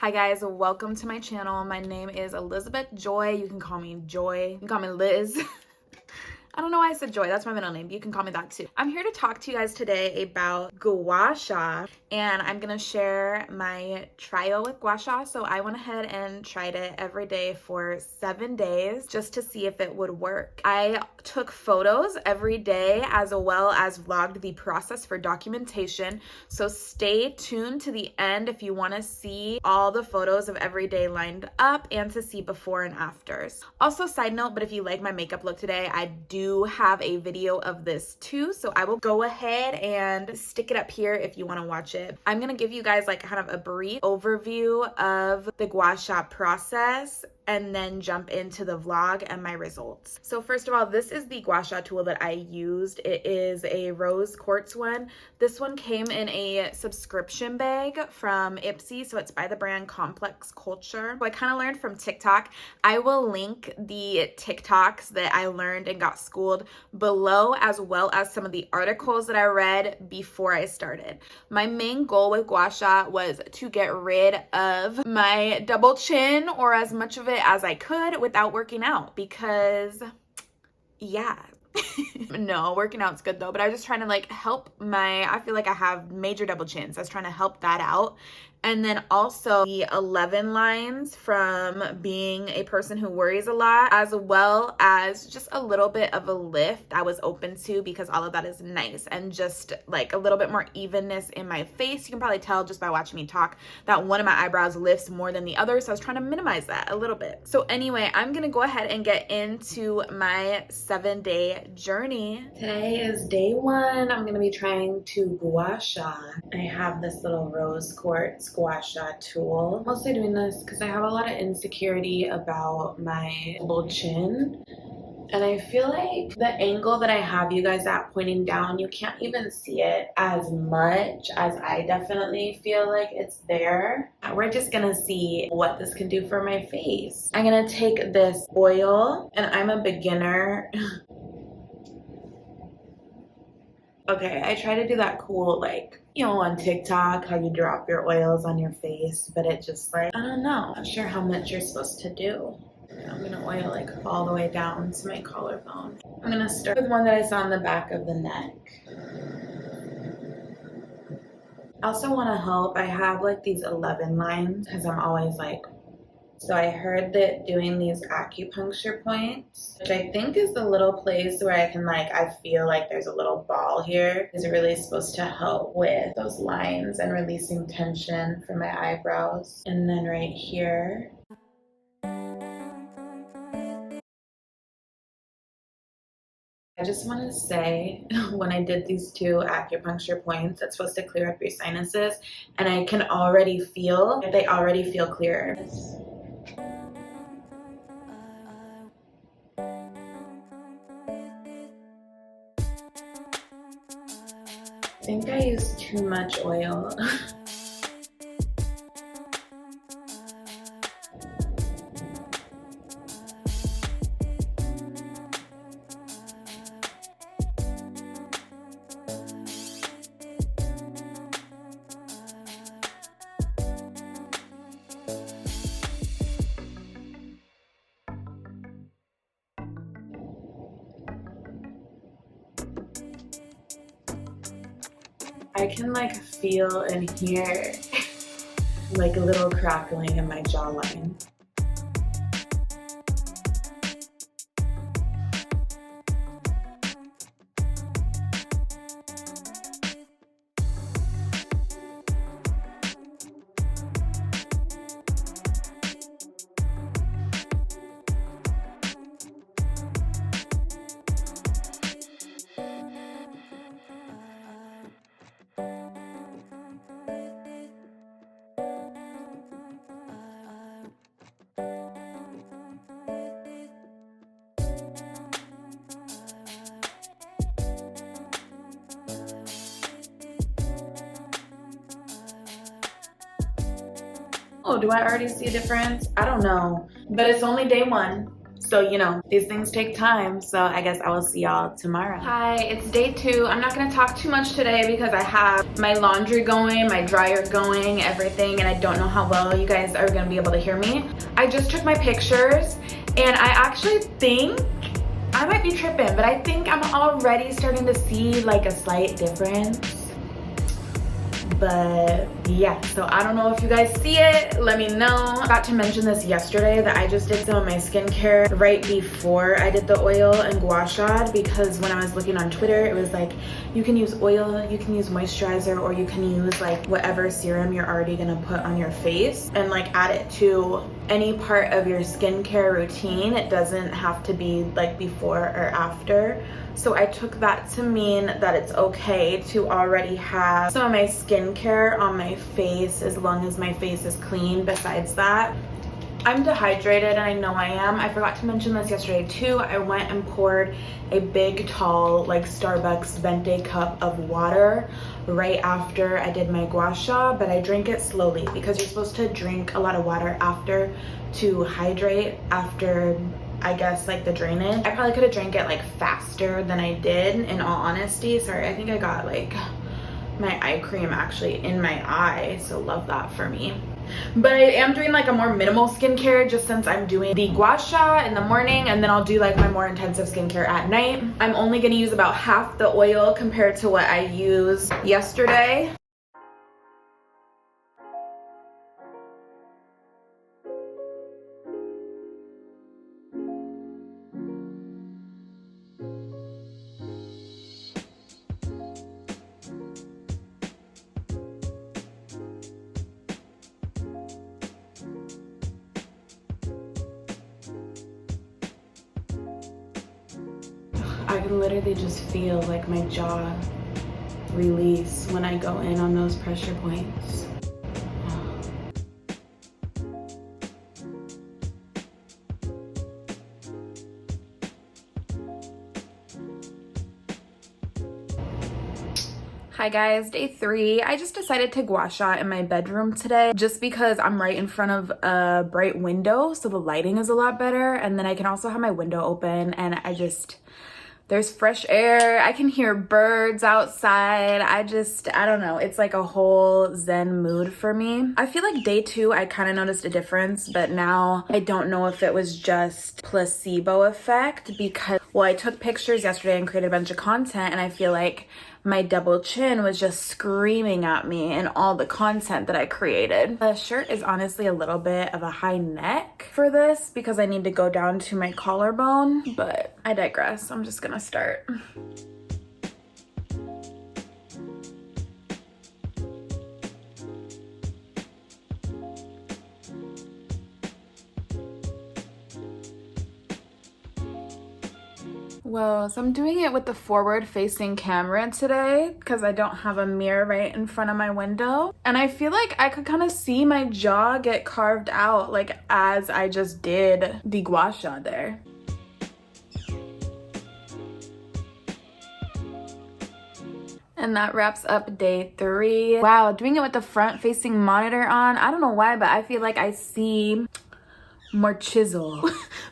Hi guys, welcome to my channel. My name is Elizabeth Joy. You can call me Joy. You can call me Liz. I don't know why I said Joy. That's my middle name. You can call me that too. I'm here to talk to you guys today about Gua Sha, and I'm gonna share my trial with Gua Sha. So I went ahead and tried it every day for 7 days just to see if it would work. I took photos every day as well as vlogged the process for documentation. So stay tuned to the end if you want to see all the photos of every day lined up and to see before and afters. Also, side note, but if you like my makeup look today, I do have a video of this too, so I will go ahead and stick it up here if you want to watch it. I'm gonna give you guys like kind of a brief overview of the Gua Sha process and then jump into the vlog and my results. So first of all, this is the Gua Sha tool that I used. It is a rose quartz one. This one came in a subscription bag from Ipsy, so it's by the brand Complex Culture. So I kind of learned from TikTok. I will link the TikToks that I learned and got schooled below, as well as some of the articles that I read before I started. My main goal with Gua Sha was to get rid of my double chin, or as much of it as I could, without working out, because yeah. No, working out's good though, but I was just trying to like help I feel like I have major double chins. I was trying to help that out. And then also the 11 lines from being a person who worries a lot, as well as just a little bit of a lift I was open to, because all of that is nice, and just like a little bit more evenness in my face. You can probably tell just by watching me talk that one of my eyebrows lifts more than the other, so I was trying to minimize that a little bit. So anyway, I'm gonna go ahead and get into my 7-day journey. Today is day 1. I'm gonna be trying to Gua Sha. I have this little rose quartz Gua Sha tool. I'm mostly doing this because I have a lot of insecurity about my little chin. And I feel like the angle that I have you guys at pointing down, you can't even see it as much as I definitely feel like it's there. We're just gonna see what this can do for my face. I'm gonna take this oil, and I'm a beginner. Okay, I try to do that cool, like, you know, on TikTok, how you drop your oils on your face, but it just like, I don't know. Not sure how much you're supposed to do. I'm gonna oil like all the way down to my collarbone. I'm gonna start with one that I saw on the back of the neck. I also wanna help, I have like these 11 lines because I'm always like, so I heard that doing these acupuncture points, which I think is the little place where I can like, I feel like there's a little ball here, is really supposed to help with those lines and releasing tension from my eyebrows. And then right here. I just want to say, when I did these 2 acupuncture points, it's supposed to clear up your sinuses, and I can already feel, they already feel clearer. I think I used too much oil. I can like feel and hear like a little crackling in my jawline. Oh, do I already see a difference? I don't know, but it's only day 1. So, you know, these things take time. So I guess I will see y'all tomorrow. Hi, it's day 2. I'm not gonna talk too much today because I have my laundry going, my dryer going, everything, and I don't know how well you guys are gonna be able to hear me. I just took my pictures and I actually think, I might be tripping, but I think I'm already starting to see like a slight difference. But yeah, so I don't know if you guys see it, let me know. I forgot to mention this yesterday that I just did some of my skincare right before I did the oil and Gua Sha, because when I was looking on Twitter, it was like, you can use oil, you can use moisturizer, or you can use like whatever serum you're already gonna put on your face and like add it to any part of your skincare routine. It doesn't have to be like before or after. So I took that to mean that it's okay to already have some of my skincare on my face as long as my face is clean. Besides that, I'm dehydrated and I know I am. I forgot to mention this yesterday too. I went and poured a big tall like Starbucks venti cup of water right after I did my Gua Sha, but I drink it slowly because you're supposed to drink a lot of water after to hydrate after, I guess, like the drainage. I probably could have drank it like faster than I did, in all honesty. Sorry, I think I got like my eye cream actually in my eye, so love that for me. But I am doing like a more minimal skincare just since I'm doing the Gua Sha in the morning and then I'll do like my more intensive skincare at night. I'm only gonna use about half the oil compared to what I used yesterday. I can literally just feel like my jaw release when I go in on those pressure points. Hi guys, day 3. I just decided to Gua Sha in my bedroom today just because I'm right in front of a bright window, so the lighting is a lot better, and then I can also have my window open and there's fresh air. I can hear birds outside. I don't know. It's like a whole zen mood for me. I feel like day 2, I kind of noticed a difference, but now I don't know if it was just placebo effect because, well, I took pictures yesterday and created a bunch of content and I feel like my double chin was just screaming at me in all the content that I created. The shirt is honestly a little bit of a high neck for this because I need to go down to my collarbone, but I digress. I'm just gonna start. Well, so I'm doing it with the forward-facing camera today because I don't have a mirror right in front of my window. And I feel like I could kind of see my jaw get carved out like as I just did the Gua Sha there. And that wraps up day 3. Wow, doing it with the front-facing monitor on, I don't know why, but I feel like I see more chisel.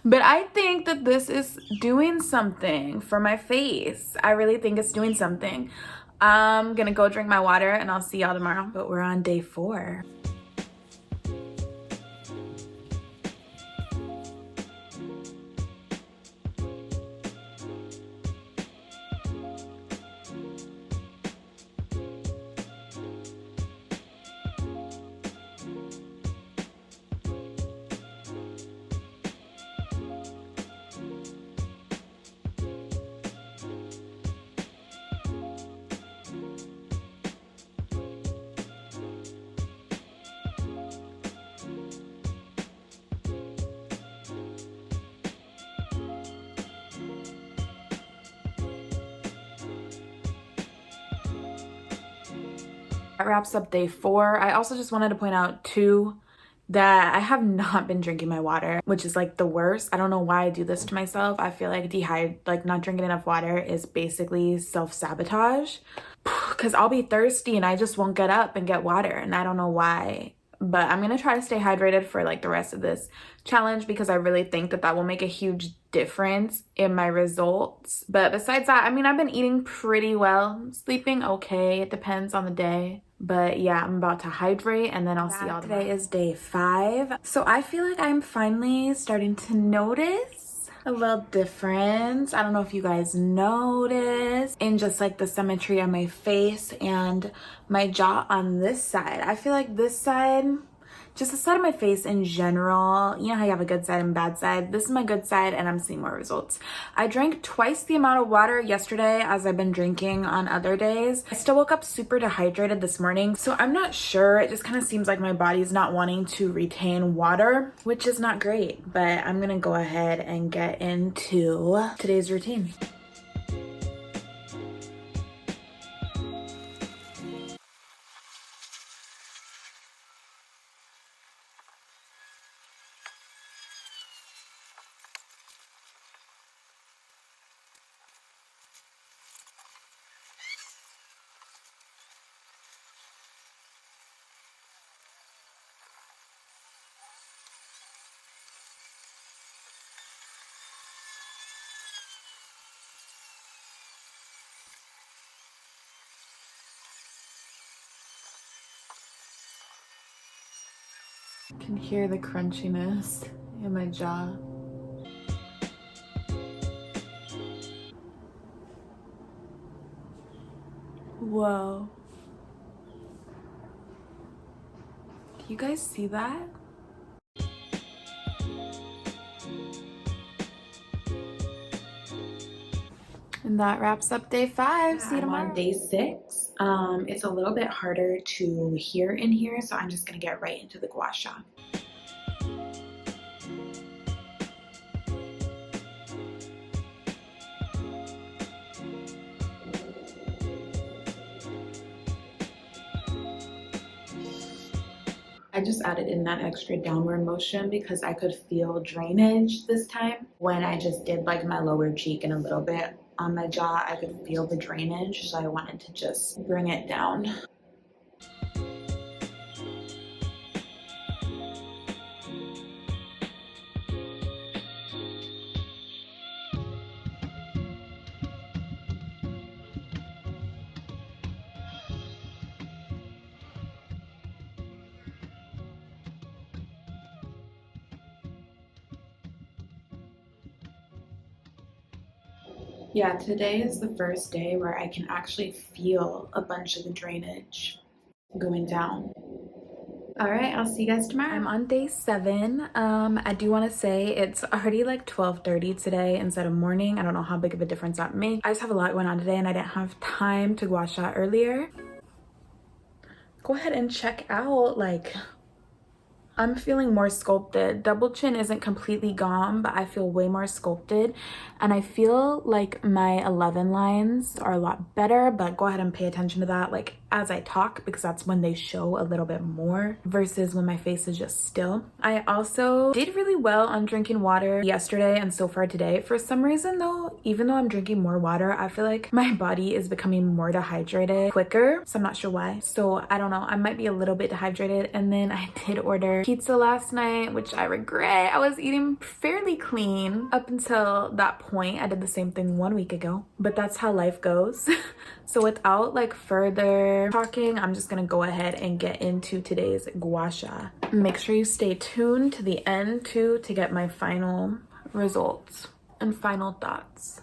But I think that this is doing something for my face. I really think it's doing something. I'm gonna go drink my water and I'll see y'all tomorrow. But we're on day 4. That wraps up day 4. I also just wanted to point out too that I have not been drinking my water, which is like the worst. I don't know why I do this to myself. I feel like not drinking enough water is basically self-sabotage because I'll be thirsty and I just won't get up and get water, and I don't know why. but I'm gonna try to stay hydrated for like the rest of this challenge because I really think that that will make a huge difference in my results. But besides that, I mean, I've been eating pretty well, sleeping okay, it depends on the day. But yeah, I'm about to hydrate and then I'll see y'all tomorrow. Today is day 5. So I feel like I'm finally starting to notice a little difference. I don't know if you guys notice in just like the symmetry of my face and my jaw on this side. I feel like this side, just the side of my face in general, you know how you have a good side and bad side? This is my good side and I'm seeing more results. I drank twice the amount of water yesterday as I've been drinking on other days. I still woke up super dehydrated this morning, so I'm not sure. It just kind of seems like my body's not wanting to retain water, which is not great, but I'm gonna go ahead and get into today's routine. I can hear the crunchiness in my jaw. Whoa. Do you guys see that? And that wraps up day 5. See you tomorrow. I'm on day 6. It's a little bit harder to hear in here, so I'm just gonna get right into the Gua Sha. I just added in that extra downward motion because I could feel drainage this time. When I just did like my lower cheek and a little bit on my jaw, I could feel the drainage, so I wanted to just bring it down. Yeah, today is the first day where I can actually feel a bunch of the drainage going down. All right, I'll see you guys tomorrow. I'm on day 7. I do want to say it's already like 12:30 today instead of morning. I don't know how big of a difference that makes. I just have a lot going on today and I didn't have time to Gua Sha earlier. Go ahead and check out, like, I'm feeling more sculpted. Double chin isn't completely gone, but I feel way more sculpted. And I feel like my 11 lines are a lot better, but go ahead and pay attention to that like as I talk, because that's when they show a little bit more versus when my face is just still. I also did really well on drinking water yesterday and so far today. For some reason though, even though I'm drinking more water, I feel like my body is becoming more dehydrated quicker. So I'm not sure why. So I don't know, I might be a little bit dehydrated. And then I did order pizza last night, which I regret. I was eating fairly clean up until that point. I did the same thing 1 week ago, but that's how life goes. So without like further talking, I'm just gonna go ahead and get into today's Gua Sha. Make sure you stay tuned to the end too to get my final results and final thoughts.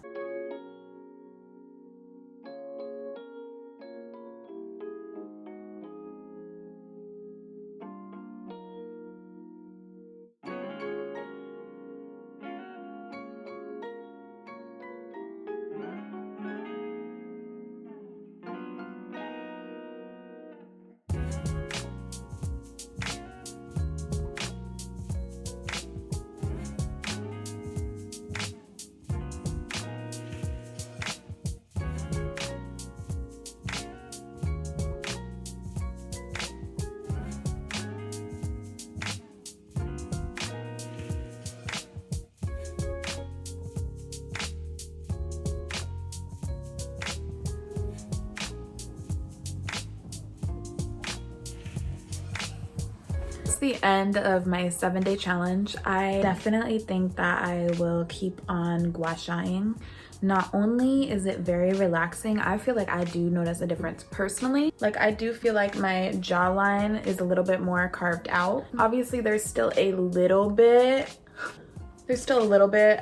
reached the end of my 7-day challenge. I definitely think that I will keep on gua shaing. Not only is it very relaxing, I feel like I do notice a difference personally. Like, I do feel like my jawline is a little bit more carved out. Obviously, there's still a little bit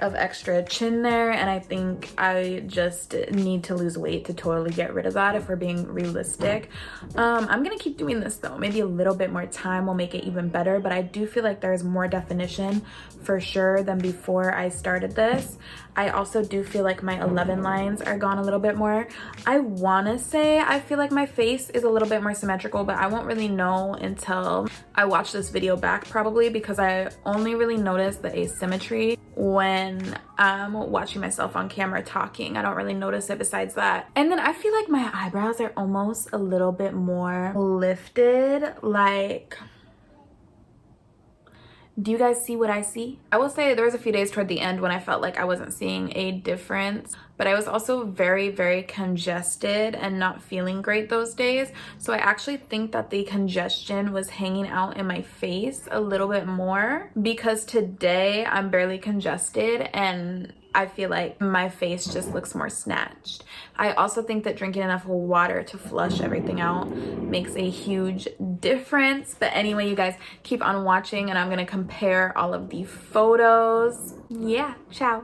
of extra chin there, and I think I just need to lose weight to totally get rid of that if we're being realistic. I'm gonna keep doing this though. Maybe a little bit more time will make it even better, but I do feel like there's more definition for sure than before I started this. I also do feel like my 11 lines are gone a little bit more. I wanna say I feel like my face is a little bit more symmetrical, but I won't really know until I watch this video back probably, because I only really notice the asymmetry when I'm watching myself on camera talking. I don't really notice it besides that. And then I feel like my eyebrows are almost a little bit more lifted. Like, do you guys see what I see? I will say there was a few days toward the end when I felt like I wasn't seeing a difference, but I was also very, very congested and not feeling great those days. So I actually think that the congestion was hanging out in my face a little bit more, because today I'm barely congested and I feel like my face just looks more snatched. I also think that drinking enough water to flush everything out makes a huge difference. But anyway, you guys keep on watching and I'm gonna compare all of the photos. Yeah, ciao.